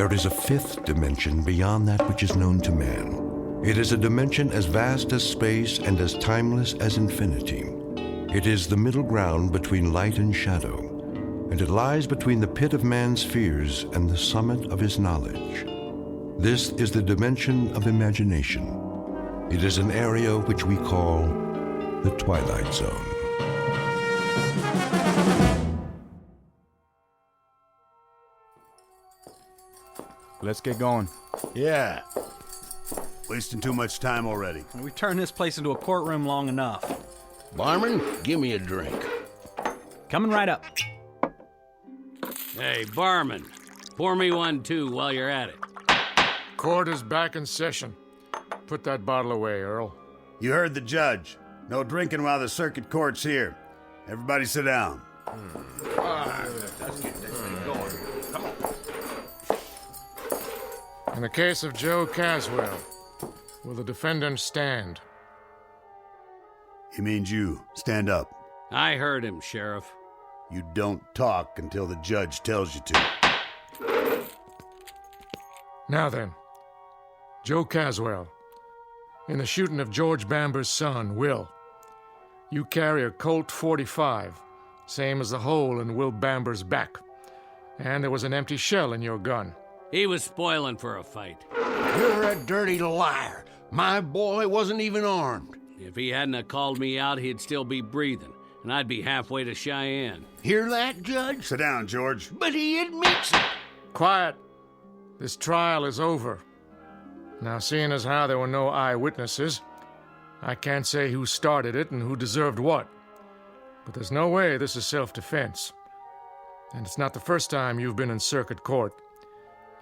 There is a fifth dimension beyond that which is known to man. It is a dimension as vast as space and as timeless as infinity. It is the middle ground between light and shadow, and it lies between the pit of man's fears and the summit of his knowledge. This is the dimension of imagination. It is an area which we call the Twilight Zone. Let's get going. Yeah. Wasting too much time already. We turned this place into a courtroom long enough. Barman, give me a drink. Coming right up. Hey, barman, pour me one too while you're at it. Court is back in session. Put that bottle away, Earl. You heard the judge. No drinking while the circuit court's here. Everybody sit down. Let's get this thing going. Come on. In the case of Joe Caswell, will the defendant stand? He means you. Stand up. I heard him, Sheriff. You don't talk until the judge tells you to. Now then, Joe Caswell, in the shooting of George Bamber's son, Will, you carry a Colt .45, same as the hole in Will Bamber's back, and there was an empty shell in your gun. He was spoiling for a fight. You're a dirty liar. My boy wasn't even armed. If he hadn't have called me out, he'd still be breathing, and I'd be halfway to Cheyenne. Hear that, Judge? Sit down, George. But he admits it. Quiet. This trial is over. Now, seeing as how there were no eyewitnesses, I can't say who started it and who deserved what. But there's no way this is self-defense. And it's not the first time you've been in circuit court.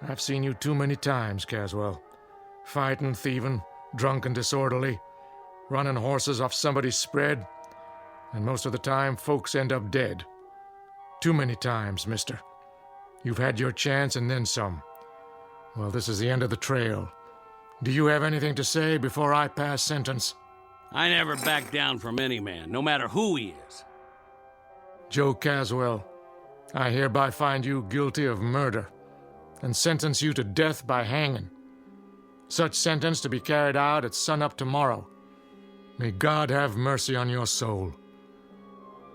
I've seen you too many times, Caswell. Fighting, thieving, drunk and disorderly, running horses off somebody's spread, and most of the time folks end up dead. Too many times, mister. You've had your chance and then some. Well, this is the end of the trail. Do you have anything to say before I pass sentence? I never back down from any man, no matter who he is. Joe Caswell, I hereby find you guilty of murder and sentence you to death by hanging. Such sentence to be carried out at sunup tomorrow. May God have mercy on your soul.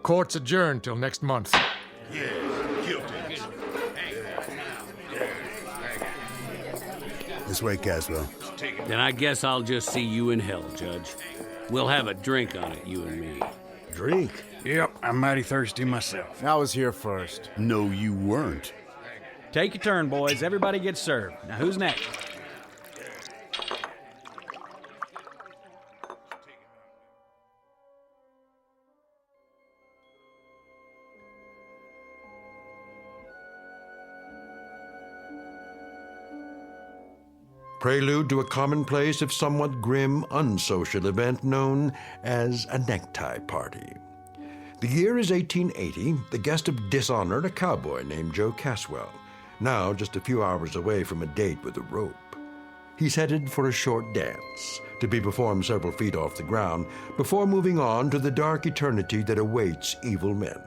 Court's adjourned till next month. This way, Caswell. Then I guess I'll just see you in hell, Judge. We'll have a drink on it, you and me. Drink? Yep, I'm mighty thirsty myself. I was here first. No, you weren't. Take your turn, boys. Everybody gets served. Now, who's next? Prelude to a commonplace, if somewhat grim, unsocial event known as a necktie party. The year is 1880, the guest of dishonor, a cowboy named Joe Caswell, now just a few hours away from a date with a rope. He's headed for a short dance, to be performed several feet off the ground, before moving on to the dark eternity that awaits evil men.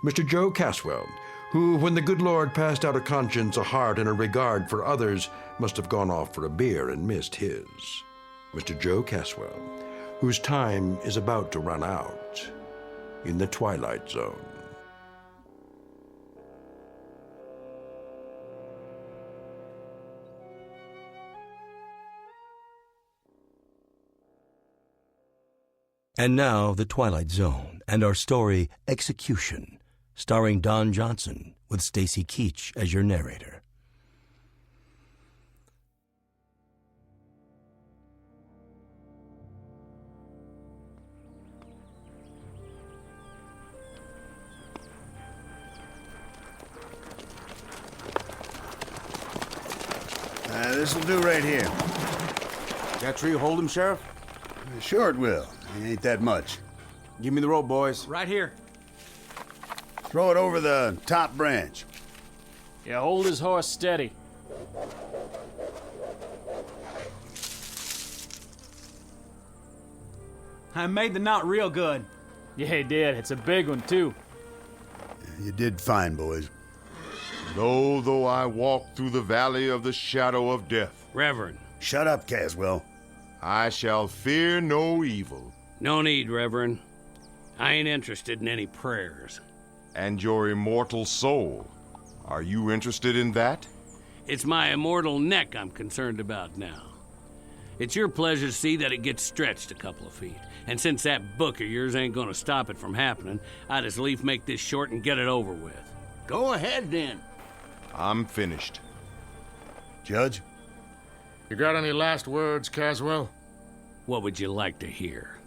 Mr. Joe Caswell, who, when the good Lord passed out a conscience, a heart, and a regard for others, must have gone off for a beer and missed his. Mr. Joe Caswell, whose time is about to run out in the Twilight Zone. And now, The Twilight Zone, and our story, Execution, starring Don Johnson, with Stacy Keach as your narrator. This'll do right here. That tree hold him, Sheriff? Sure it will. It ain't that much. Give me the rope, boys. Right here. Throw it over the top branch. Yeah, hold his horse steady. I made the knot real good. Yeah, he did. It's a big one, too. You did fine, boys. Lo, though I walk through the valley of the shadow of death. Reverend. Shut up, Caswell. I shall fear no evil. No need, Reverend. I ain't interested in any prayers. And your immortal soul, are you interested in that? It's my immortal neck I'm concerned about now. It's your pleasure to see that it gets stretched a couple of feet. And since that book of yours ain't gonna stop it from happening, I'd as lief make this short and get it over with. Go ahead, then. I'm finished. Judge? You got any last words, Caswell? What would you like to hear?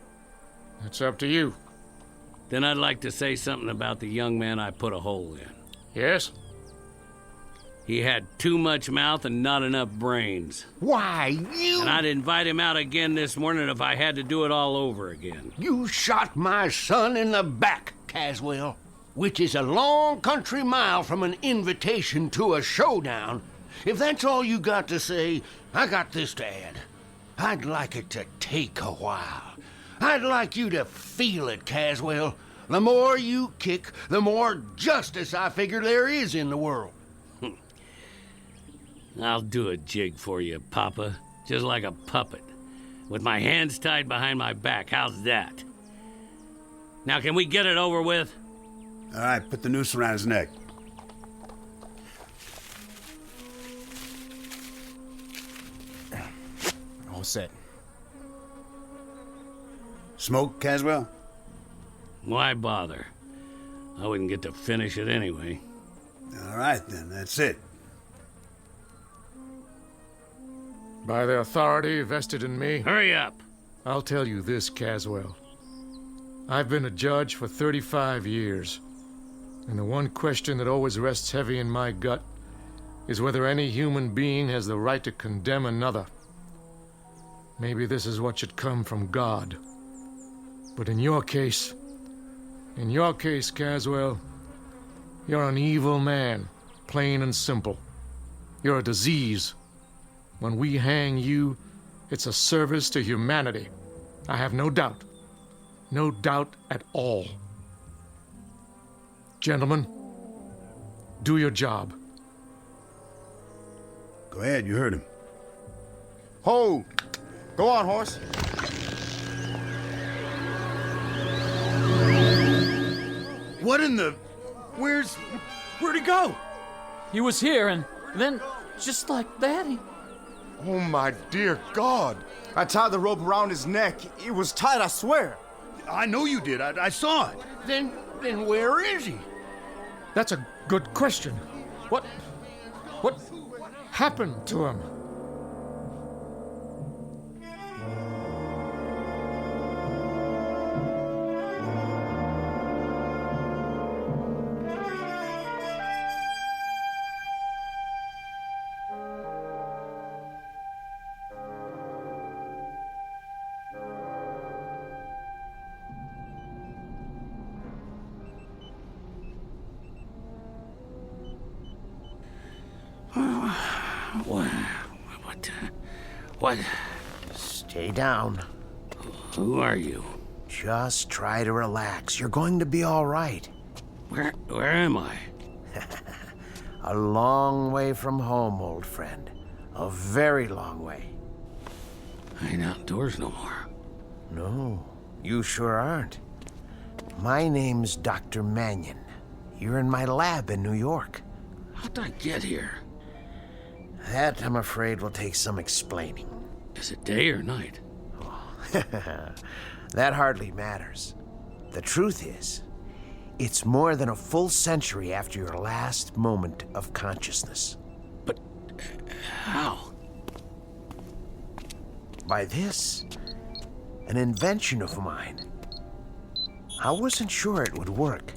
It's up to you. Then I'd like to say something about the young man I put a hole in. Yes? He had too much mouth and not enough brains. Why, you... And I'd invite him out again this morning if I had to do it all over again. You shot my son in the back, Caswell, which is a long country mile from an invitation to a showdown. If that's all you got to say, I got this to add. I'd like it to take a while. I'd like you to feel it, Caswell. The more you kick, the more justice I figure there is in the world. I'll do a jig for you, Papa. Just like a puppet. With my hands tied behind my back. How's that? Now, can we get it over with? All right, put the noose around his neck. All set. Smoke, Caswell? Why bother? I wouldn't get to finish it anyway. All right, then, that's it. By the authority vested in me, Hurry up! I'll tell you this, Caswell. I've been a judge for 35 years, and the one question that always rests heavy in my gut is whether any human being has the right to condemn another. Maybe this is what should come from God. But in your case, Caswell, you're an evil man, plain and simple. You're a disease. When we hang you, it's a service to humanity. I have no doubt. No doubt at all. Gentlemen, do your job. Go ahead, you heard him. Hold! Go on, horse. What in the... Where'd he go? He was here, and then, just like that, he... Oh, my dear God. I tied the rope around his neck. It was tight, I swear. I know you did. I saw it. Then where is he? That's a good question. What happened to him? What? Stay down. Who are you? Just try to relax. You're going to be all right. Where am I? A long way from home, old friend. A very long way. I ain't outdoors no more. No, you sure aren't. My name's Dr. Mannion. You're in my lab in New York. How'd I get here? That, I'm afraid, will take some explaining. Is it day or night? That hardly matters. The truth is, it's more than a full century after your last moment of consciousness. But how? By this, an invention of mine. I wasn't sure it would work,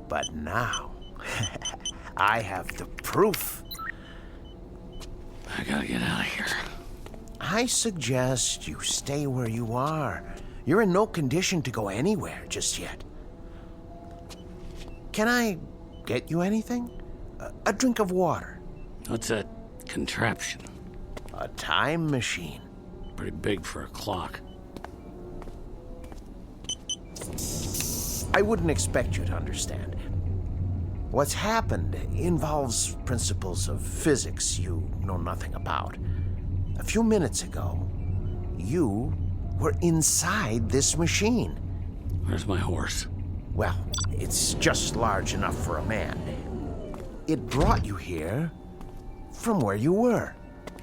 but now I have the proof. I gotta get out of here. I suggest you stay where you are. You're in no condition to go anywhere just yet. Can I get you anything? A drink of water? What's that contraption? A time machine. Pretty big for a clock. I wouldn't expect you to understand. What's happened involves principles of physics you know nothing about. A few minutes ago, you were inside this machine. Where's my horse? Well, it's just large enough for a man. It brought you here from where you were.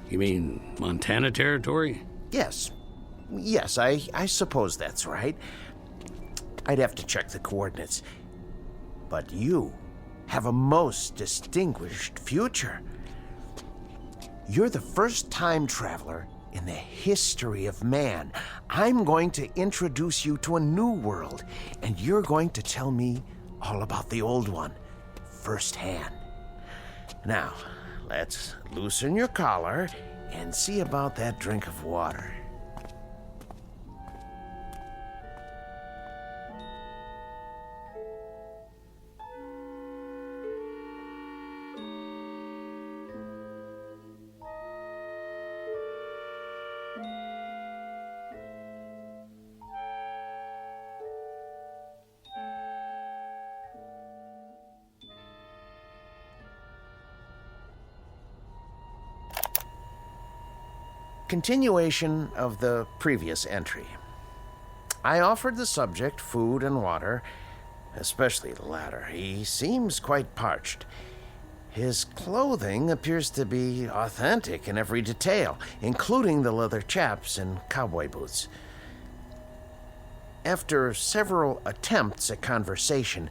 You mean Montana territory? Yes. Yes, I suppose that's right. I'd have to check the coordinates. But you have a most distinguished future. You're the first time traveler in the history of man. I'm going to introduce you to a new world, and you're going to tell me all about the old one firsthand. Now, let's loosen your collar and see about that drink of water. Continuation of the previous entry. I offered the subject food and water, especially the latter. He seems quite parched. His clothing appears to be authentic in every detail, including the leather chaps and cowboy boots. After several attempts at conversation,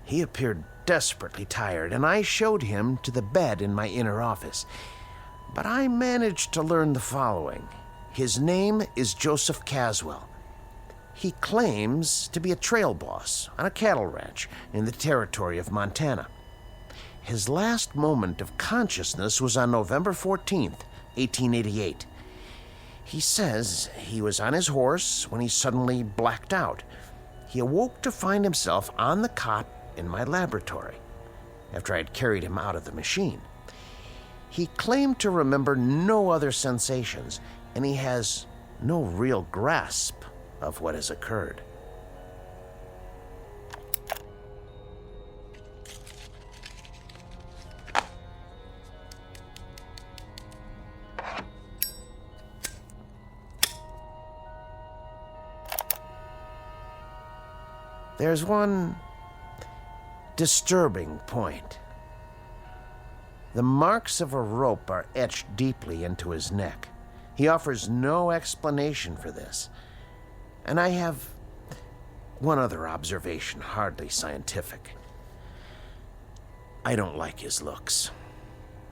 he appeared desperately tired, and I showed him to the bed in my inner office. But I managed to learn the following. His name is Joseph Caswell. He claims to be a trail boss on a cattle ranch in the territory of Montana. His last moment of consciousness was on November 14th, 1888. He says he was on his horse when he suddenly blacked out. He awoke to find himself on the cot in my laboratory after I had carried him out of the machine. He claimed to remember no other sensations, and he has no real grasp of what has occurred. There's one disturbing point. The marks of a rope are etched deeply into his neck. He offers no explanation for this. And I have one other observation, hardly scientific. I don't like his looks.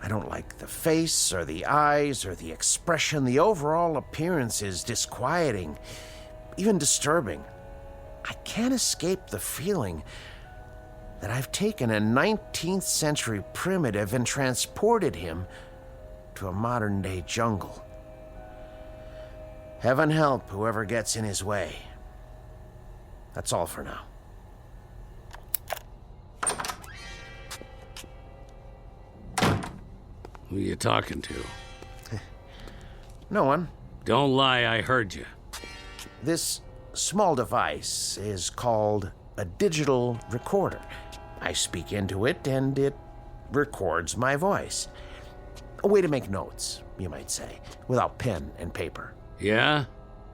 I don't like the face or the eyes or the expression. The overall appearance is disquieting, even disturbing. I can't escape the feeling that I've taken a 19th century primitive and transported him to a modern-day jungle. Heaven help whoever gets in his way. That's all for now. Who you talking to? No one. Don't lie, I heard you. This small device is called a digital recorder. I speak into it, and it records my voice. A way to make notes, you might say, without pen and paper. Yeah?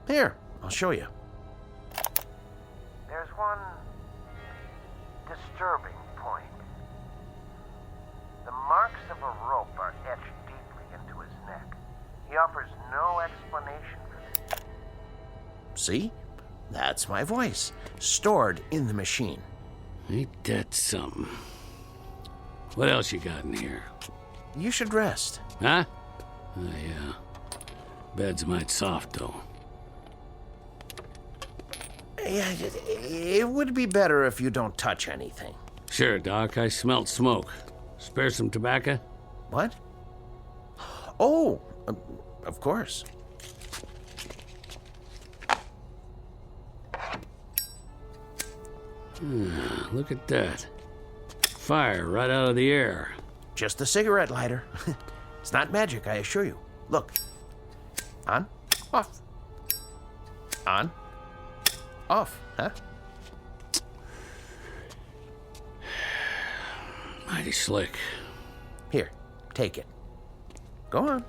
Here, I'll show you. There's one disturbing point. The marks of a rope are etched deeply into his neck. He offers no explanation for this. See? That's my voice, stored in the machine. Ain't that something? What else you got in here? You should rest. Huh? Oh, yeah. Bed's might soft, though. Yeah, it would be better if you don't touch anything. Sure, Doc. I smelt smoke. Spare some tobacco? What? Oh, of course. Look at that. Fire right out of the air. Just a cigarette lighter. It's not magic, I assure you. Look. On, off. On, off, huh? Mighty slick. Here, take it. Go on.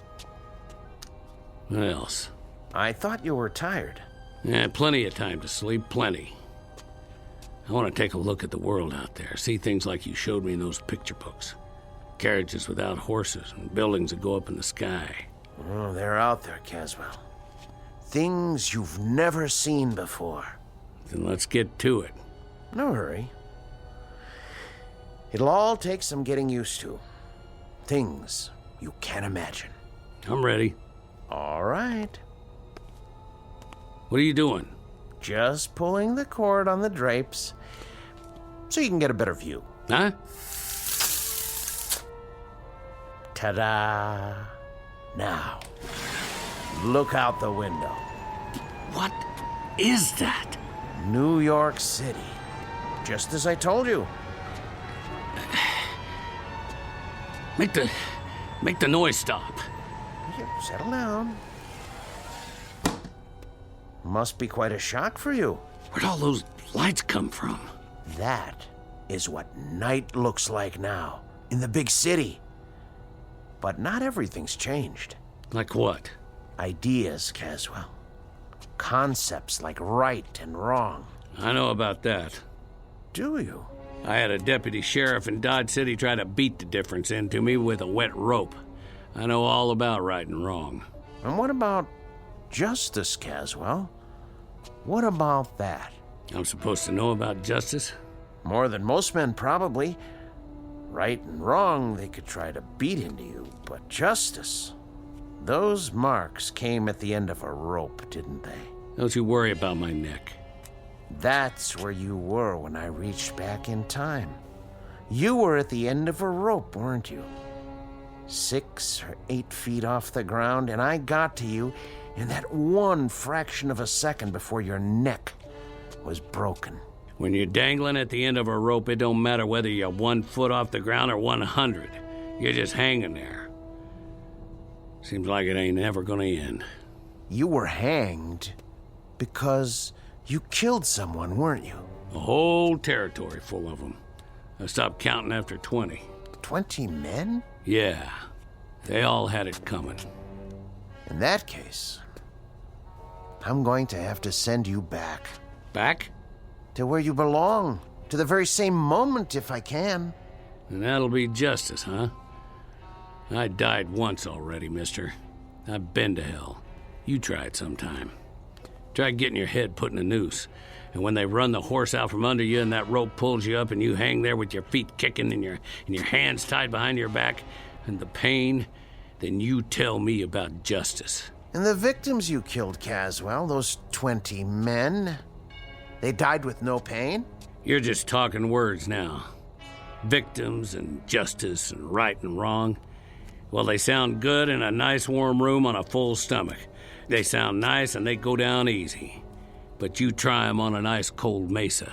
What else? I thought you were tired. Yeah, plenty of time to sleep, plenty. I want to take a look at the world out there, see things like you showed me in those picture books. Carriages without horses and buildings that go up in the sky. Oh, they're out there, Caswell. Things you've never seen before. Then let's get to it. No hurry. It'll all take some getting used to. Things you can't imagine. I'm ready. All right. What are you doing? Just pulling the cord on the drapes so you can get a better view. Huh? Ta-da! Now, look out the window. What is that? New York City. Just as I told you. Make the noise stop. Here, settle down. Must be quite a shock for you. Where'd all those lights come from? That is what night looks like now, in the big city. But not everything's changed. Like what? Ideas, Caswell. Concepts like right and wrong. I know about that. Do you? I had a deputy sheriff in Dodge City try to beat the difference into me with a wet rope. I know all about right and wrong. And what about justice, Caswell? What about that? I'm supposed to know about justice? More than most men, probably. Right and wrong, they could try to beat into you, but justice... Those marks came at the end of a rope, didn't they? Don't you worry about my neck. That's where you were when I reached back in time. You were at the end of a rope, weren't you? 6 or 8 feet off the ground, and I got to you in that one fraction of a second before your neck was broken. When you're dangling at the end of a rope, it don't matter whether you're 1 foot off the ground or 100. You're just hanging there. Seems like it ain't ever gonna end. You were hanged because you killed someone, weren't you? A whole territory full of them. I stopped counting after 20. 20 men? Yeah. They all had it coming. In that case, I'm going to have to send you back. Back? To where you belong. To the very same moment, if I can. And that'll be justice, huh? I died once already, mister. I've been to hell. You try it sometime. Try getting your head put in a noose. And when they run the horse out from under you and that rope pulls you up and you hang there with your feet kicking and your hands tied behind your back and the pain, then you tell me about justice. And the victims you killed, Caswell, those 20 men, they died with no pain? You're just talking words now. Victims and justice and right and wrong. Well, they sound good in a nice warm room on a full stomach. They sound nice and they go down easy. But you try 'em on an ice cold mesa,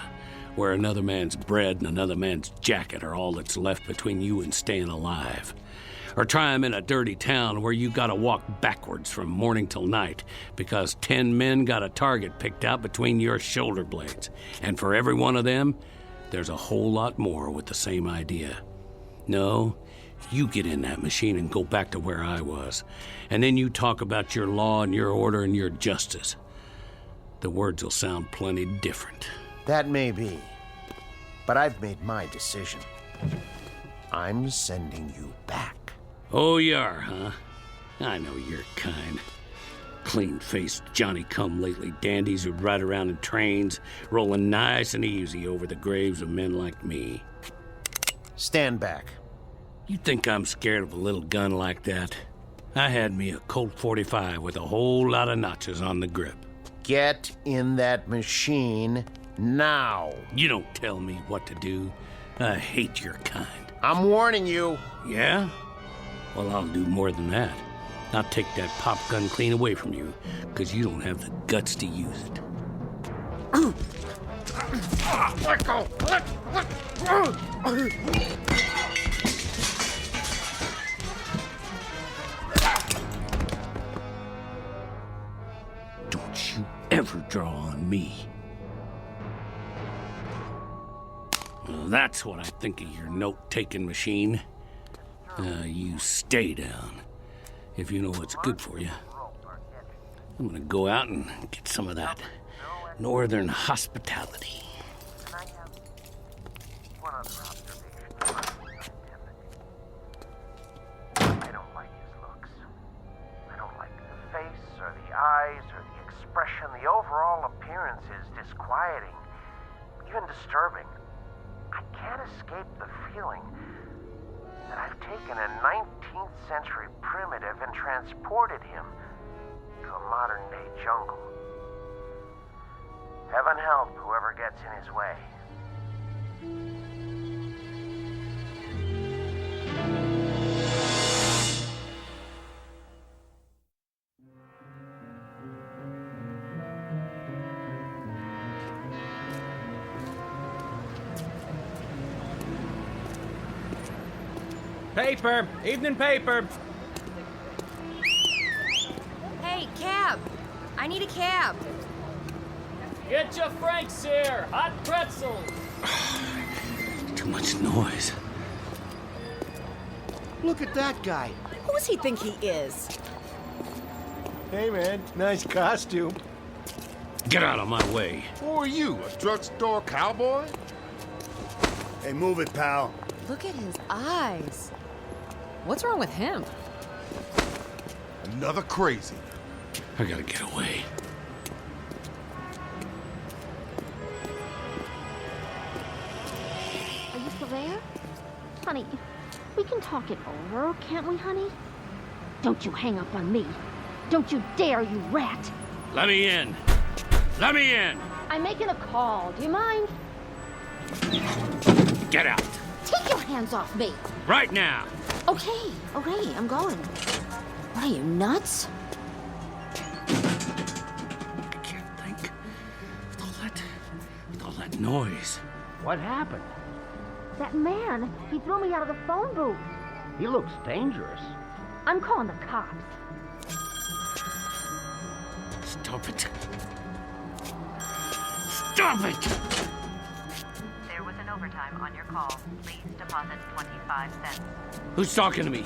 where another man's bread and another man's jacket are all that's left between you and staying alive. Or try 'em in a dirty town where you gotta walk backwards from morning till night because 10 men got a target picked out between your shoulder blades. And for every one of them, there's a whole lot more with the same idea. No, you get in that machine and go back to where I was. And then you talk about your law and your order and your justice. The words will sound plenty different. That may be. But I've made my decision. I'm sending you back. Oh, you are, huh? I know your kind. Clean-faced, Johnny-come-lately dandies who'd ride around in trains, rolling nice and easy over the graves of men like me. Stand back. You think I'm scared of a little gun like that? I had me a Colt 45 with a whole lot of notches on the grip. Get in that machine now. You don't tell me what to do. I hate your kind. I'm warning you. Yeah? Well, I'll do more than that. I'll take that pop gun clean away from you, because you don't have the guts to use it. Let go! Don't you ever draw on me. Well, that's what I think of your note-taking machine. You stay down, if you know what's good for you. I'm gonna go out and get some of that northern hospitality. I don't like his looks. I don't like the face or the eyes or the expression. The overall appearance is disquieting, even disturbing. I can't escape the feeling that I've taken a 19th century primitive and transported him to a modern day jungle. Heaven help whoever gets in his way. Paper! Evening paper! Hey, cab! I need a cab. Get your Franks here! Hot pretzels! Too much noise. Look at that guy. Who does he think he is? Hey, man, nice costume. Get out of my way. Who are you, a drugstore cowboy? Hey, move it, pal. Look at his eyes. What's wrong with him? Another crazy. I gotta get away. Are you still there? Honey, we can talk it over, can't we, honey? Don't you hang up on me. Don't you dare, you rat. Let me in. Let me in. I'm making a call. Do you mind? Get out. Take your hands off me. Right now. Okay, I'm going. What are you, nuts? I can't think. With all that noise. What happened? That man, he threw me out of the phone booth. He looks dangerous. I'm calling the cops. Stop it. Stop it! There was an overtime on your call. Please deposit 25 cents. Who's talking to me?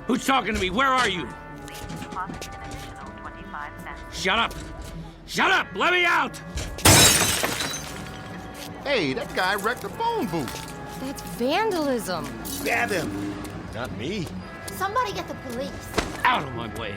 Who's talking to me? Where are you? Please deposit an additional 25 cents. Shut up! Shut up! Let me out! Hey, that guy wrecked the phone booth. That's vandalism. Grab him. Not me. Somebody get the police. Out of my way.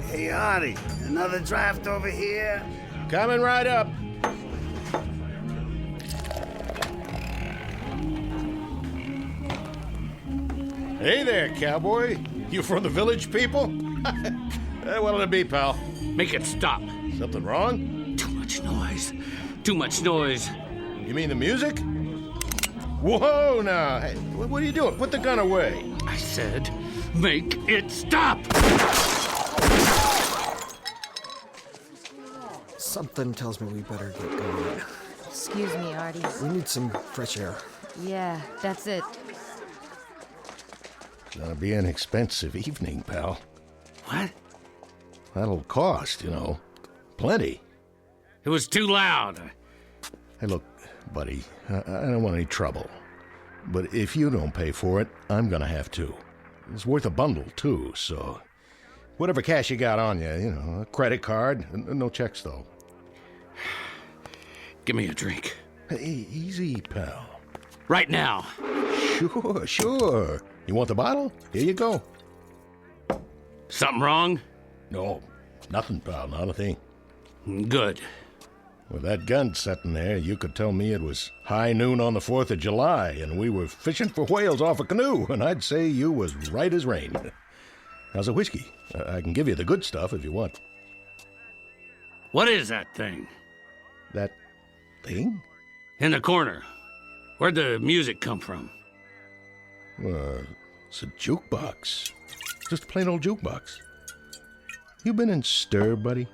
Hey, Artie, another draft over here? Coming right up. Hey there, cowboy. You from the village people? What'll it be, pal? Make it stop. Something wrong? Too much noise. Too much noise. You mean the music? Whoa, now. Hey, what are you doing? Put the gun away. I said, make it stop! Something tells me we better get going. Excuse me, Artie. We need some fresh air. Yeah, that's it. Gonna be an expensive evening, pal. What? That'll cost, you know. Plenty. It was too loud. Hey, look, buddy, I don't want any trouble. But if you don't pay for it, I'm gonna have to. It's worth a bundle, too, so... Whatever cash you got on you, you know, a credit card. No checks, though. Give me a drink. Hey, easy, pal. Right now. Sure. You want the bottle? Here you go. Something wrong? No, nothing, pal, not a thing. Good. With that gun sitting there, you could tell me it was high noon on the 4th of July, and we were fishing for whales off a canoe, and I'd say you was right as rain. How's a whiskey? I can give you the good stuff if you want. What is that thing? That thing? In the corner. Where'd the music come from? It's a jukebox. Just a plain old jukebox. You been in stir, buddy?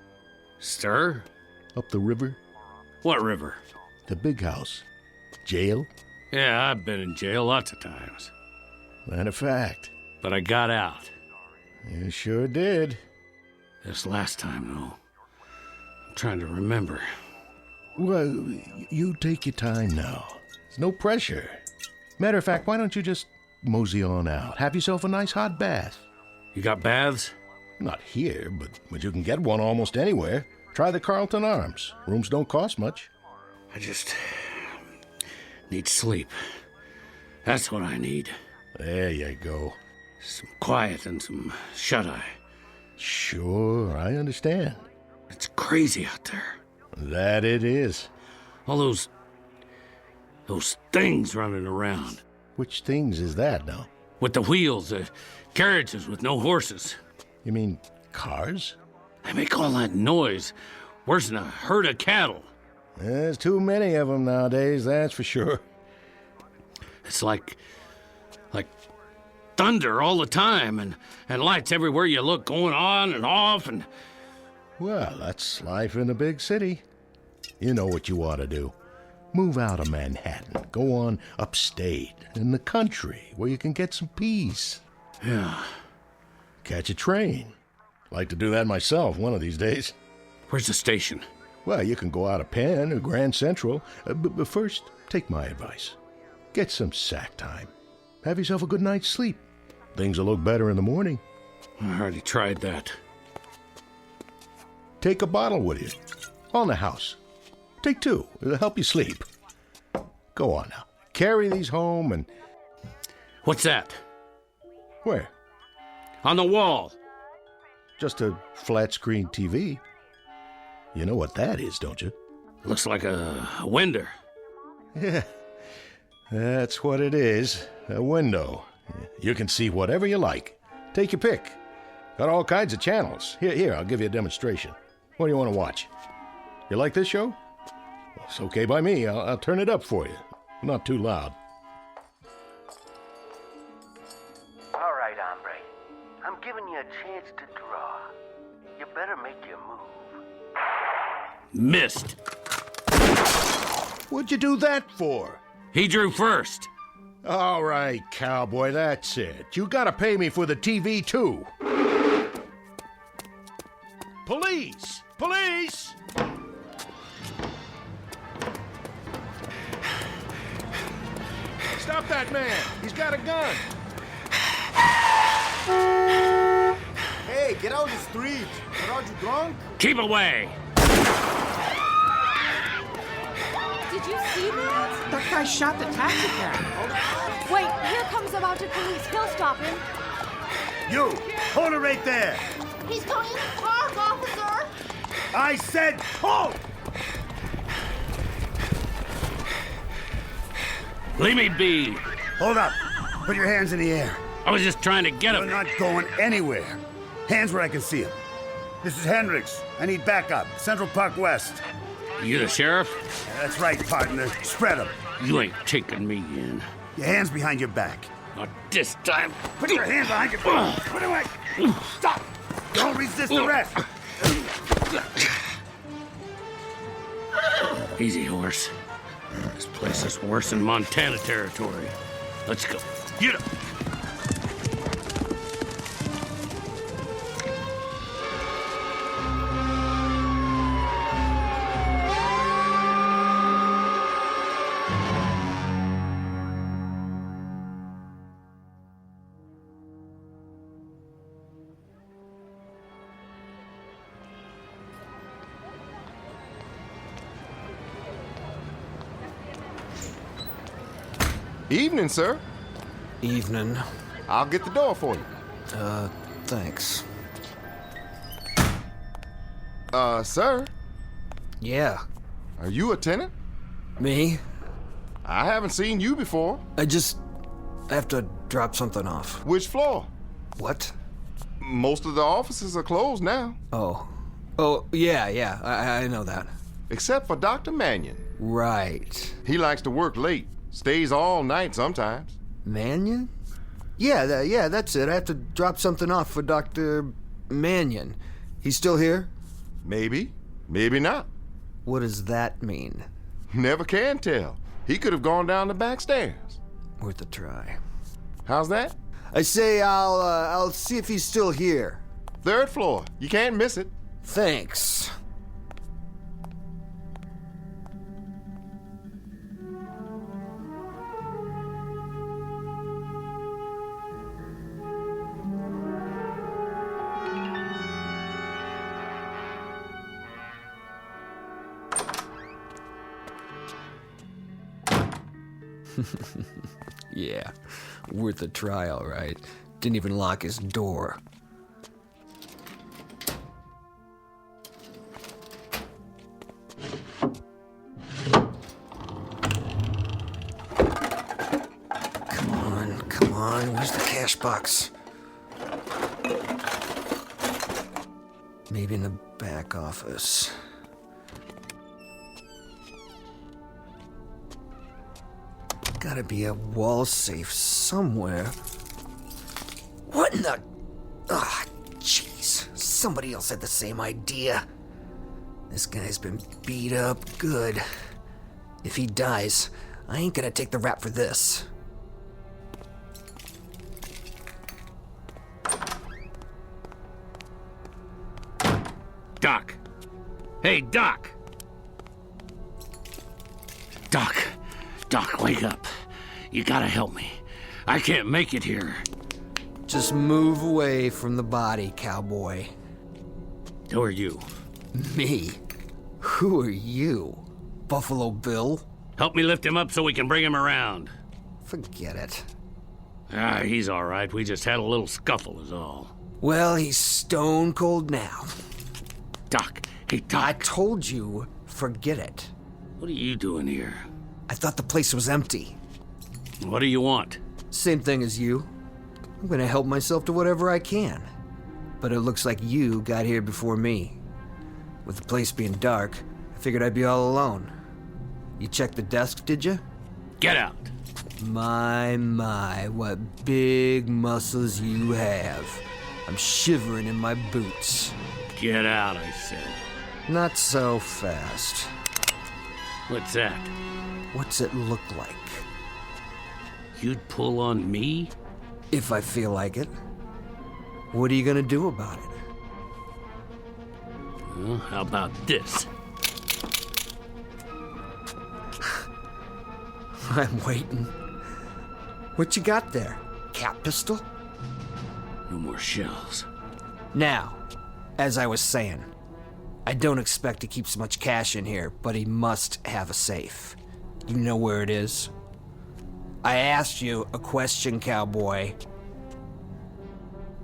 Sir? Up the river. What river? The big house. Jail? Yeah, I've been in jail lots of times. Matter of fact. But I got out. You sure did. This last time, though. I'm trying to remember. Well, you take your time now. There's no pressure. Matter of fact, why don't you just mosey on out? Have yourself a nice hot bath. You got baths? Not here, but you can get one almost anywhere. Try the Carlton Arms. Rooms don't cost much. I just need sleep. That's what I need. There you go. Some quiet and some shut-eye. Sure, I understand. It's crazy out there. That it is. All those things running around. Which things is that now? With the wheels, carriages with no horses. You mean cars? They make all that noise. Worse than a herd of cattle. There's too many of them nowadays, that's for sure. It's like thunder all the time, and lights everywhere you look going on and off, and... Well, that's life in a big city. You know what you ought to do. Move out of Manhattan. Go on upstate, in the country, where you can get some peace. Yeah. Catch a train. Like to do that myself one of these days. Where's the station? Well, you can go out of Penn or Grand Central, but first, take my advice. Get some sack time. Have yourself a good night's sleep. Things will look better in the morning. I already tried that. Take a bottle with you. On the house. Take two. It'll help you sleep. Go on now. Carry these home and... What's that? Where? On the wall. Just a flat-screen TV. You know what that is, don't you? Looks like a window. Yeah. That's what it is. A window. You can see whatever you like. Take your pick. Got all kinds of channels. Here, I'll give you a demonstration. What do you want to watch? You like this show? Well, it's okay by me. I'll turn it up for you. Not too loud. All right, hombre. I'm giving you a chance to draw. You better make your move. Missed. What'd you do that for? He drew first. All right, cowboy, that's it. You gotta pay me for the TV, too. Police! Police! Stop that man! He's got a gun! Hey, get out of the street! Are you drunk? Keep away! Did you see that? That guy shot the taxi cab. Wait, here comes the mounted police. He'll stop him. You! Hold it right there! He's going in the park, officer! I said hold! Leave me be. Hold up. Put your hands in the air. I was just trying to get him. You're not going anywhere. Hands where I can see him. This is Hendricks. I need backup. Central Park West. You the sheriff? Yeah, that's right, partner. Spread them. You ain't taking me in. Your hands behind your back. Not this time. Put your hands behind your back. Put it away. Stop. Don't resist arrest. Easy, horse. This place is worse than Montana territory. Let's go. Get up. Evening, sir. Evening. I'll get the door for you. Thanks. Sir? Yeah. Are you a tenant? Me? I haven't seen you before. I have to drop something off. Which floor? What? Most of the offices are closed now. Oh, yeah, I know that. Except for Dr. Mannion. Right. He likes to work late. Stays all night sometimes. Mannion? Yeah, that's it. I have to drop something off for Dr. Mannion. He's still here? Maybe. Maybe not. What does that mean? Never can tell. He could have gone down the back stairs. Worth a try. How's that? I say I'll see if he's still here. 3rd floor. You can't miss it. Thanks. Yeah, worth a try, all right. Didn't even lock his door. Come on, where's the cash box? Maybe in the back office. Gotta be a wall safe somewhere. What in the... Ah, jeez. Somebody else had the same idea. This guy's been beat up good. If he dies, I ain't gonna take the rap for this. Doc. Hey, Doc. Doc, wake up. You gotta help me. I can't make it here. Just move away from the body, cowboy. Who are you? Me? Who are you? Buffalo Bill? Help me lift him up so we can bring him around. Forget it. He's all right. We just had a little scuffle is all. Well, he's stone cold now. Doc. Hey, Doc. I told you, forget it. What are you doing here? I thought the place was empty. What do you want? Same thing as you. I'm gonna help myself to whatever I can. But it looks like you got here before me. With the place being dark, I figured I'd be all alone. You checked the desk, did you? Get out. My, what big muscles you have. I'm shivering in my boots. Get out, I said. Not so fast. What's that? What's it look like? You'd pull on me? If I feel like it. What are you gonna do about it? Well, how about this? I'm waiting. What you got there? Cat pistol? No more shells. Now, as I was saying, I don't expect he keeps much cash in here, but he must have a safe. You know where it is? I asked you a question, cowboy.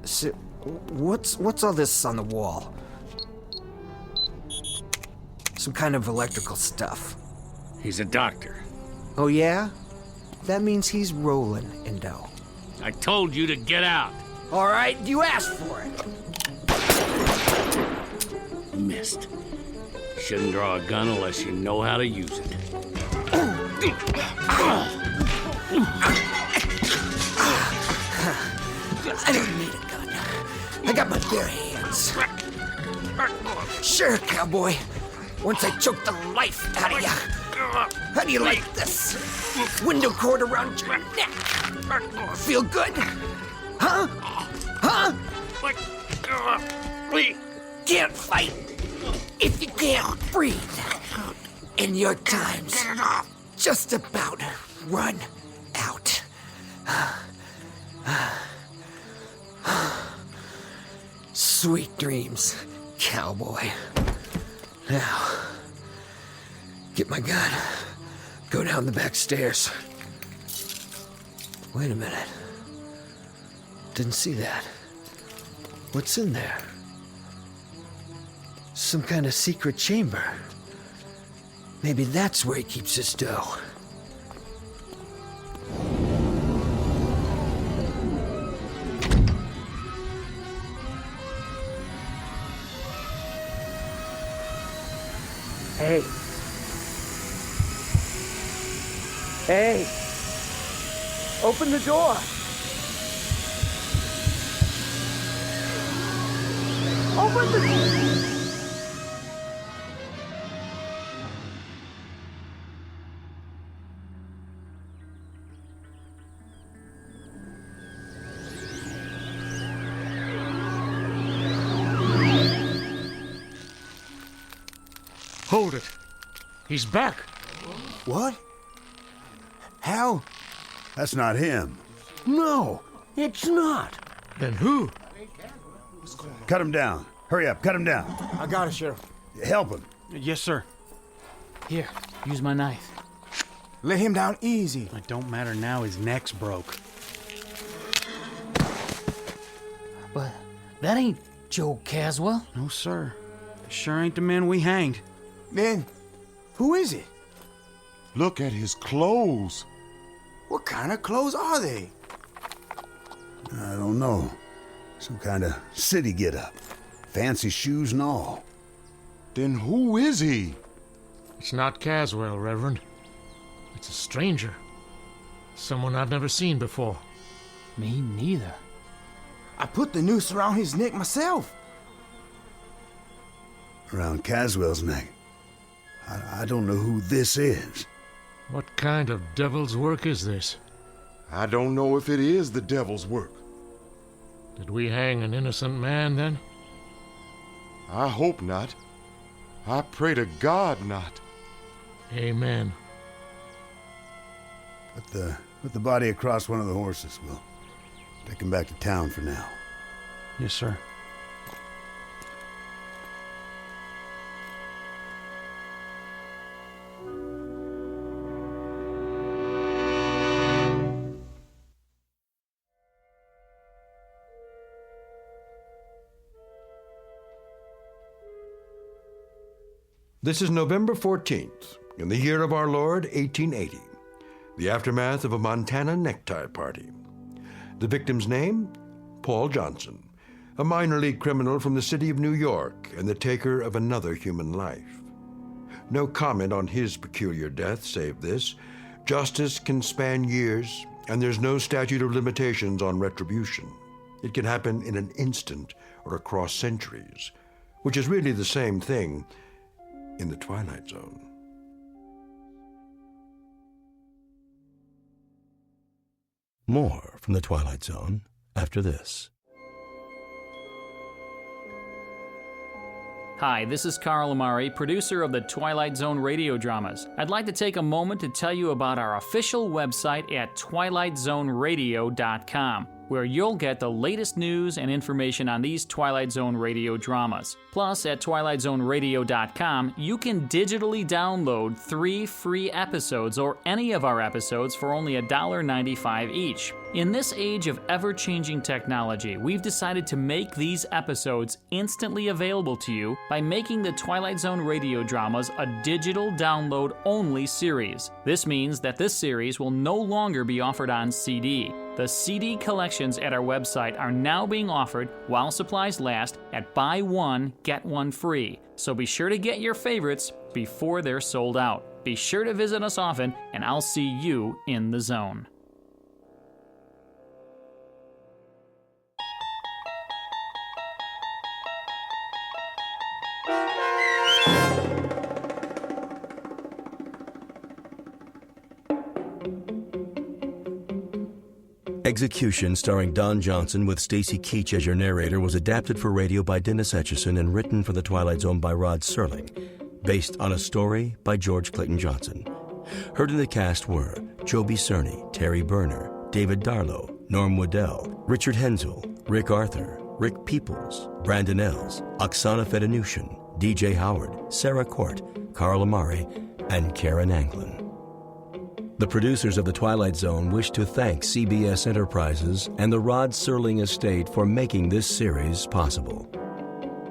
So, what's all this on the wall? Some kind of electrical stuff. He's a doctor. Oh yeah? That means he's rolling in dough. I told you to get out. All right, you asked for it. Missed. Shouldn't draw a gun unless you know how to use it. I don't need a gun. I got my bare hands. Sure, cowboy. Once I choke the life out of you. How do you like this? Window cord around your neck. Feel good? Huh? Huh? Can't fight if you can't breathe. And your time's just about run out. Sweet dreams, cowboy. Now, get my gun. Go down the back stairs. Wait a minute. Didn't see that. What's in there? Some kind of secret chamber. Maybe that's where he keeps his dough. Hey. Hey. Open the door. Open the door. Hold it. He's back. What? How? That's not him. No, it's not. Then who? Cut him down. Hurry up, cut him down. I got it, Sheriff. Help him. Yes, sir. Here, use my knife. Let him down easy. It don't matter now, his neck's broke. But that ain't Joe Caswell. No, sir. Sure ain't the man we hanged. Then, who is it? Look at his clothes. What kind of clothes are they? I don't know. Some kind of city get-up. Fancy shoes and all. Then who is he? It's not Caswell, Reverend. It's a stranger. Someone I've never seen before. Me neither. I put the noose around his neck myself. Around Caswell's neck. I don't know who this is. What kind of devil's work is this? I don't know if it is the devil's work. Did we hang an innocent man, then? I hope not. I pray to God not. Amen. Put the body across one of the horses. We'll take him back to town for now. Yes, sir. This is November 14th, in the year of our Lord, 1880, the aftermath of a Montana necktie party. The victim's name? Paul Johnson, a minor league criminal from the city of New York and the taker of another human life. No comment on his peculiar death save this: justice can span years, and there's no statute of limitations on retribution. It can happen in an instant or across centuries, which is really the same thing in the Twilight Zone. More from the Twilight Zone after this. Hi, this is Carl Amari, producer of the Twilight Zone radio dramas. I'd like to take a moment to tell you about our official website at twilightzoneradio.com, where you'll get the latest news and information on these Twilight Zone radio dramas. Plus, at twilightzoneradio.com, you can digitally download 3 free episodes or any of our episodes for only $1.95 each. In this age of ever-changing technology, we've decided to make these episodes instantly available to you by making the Twilight Zone radio dramas a digital download-only series. This means that this series will no longer be offered on CD. The CD collections at our website are now being offered while supplies last at buy one, get one free. So be sure to get your favorites before they're sold out. Be sure to visit us often, and I'll see you in the zone. Execution, starring Don Johnson with Stacy Keach as your narrator, was adapted for radio by Dennis Etchison and written for The Twilight Zone by Rod Serling, based on a story by George Clayton Johnson. Heard in the cast were Joby Cerny, Terry Berner, David Darlow, Norm Waddell, Richard Hensel, Rick Arthur, Rick Peoples, Brandon Els, Oksana Fedanushin, DJ Howard, Sarah Court, Carl Amari, and Karen Anglin. The producers of The Twilight Zone wish to thank CBS Enterprises and the Rod Serling Estate for making this series possible.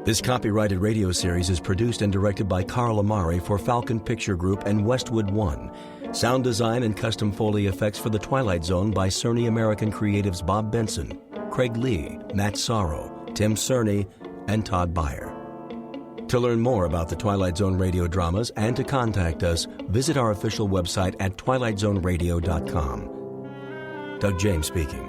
This copyrighted radio series is produced and directed by Carl Amari for Falcon Picture Group and Westwood One. Sound design and custom Foley effects for The Twilight Zone by Cerny American Creatives Bob Benson, Craig Lee, Matt Sorrow, Tim Cerny, and Todd Beyer. To learn more about the Twilight Zone radio dramas and to contact us, visit our official website at twilightzoneradio.com. Doug James speaking.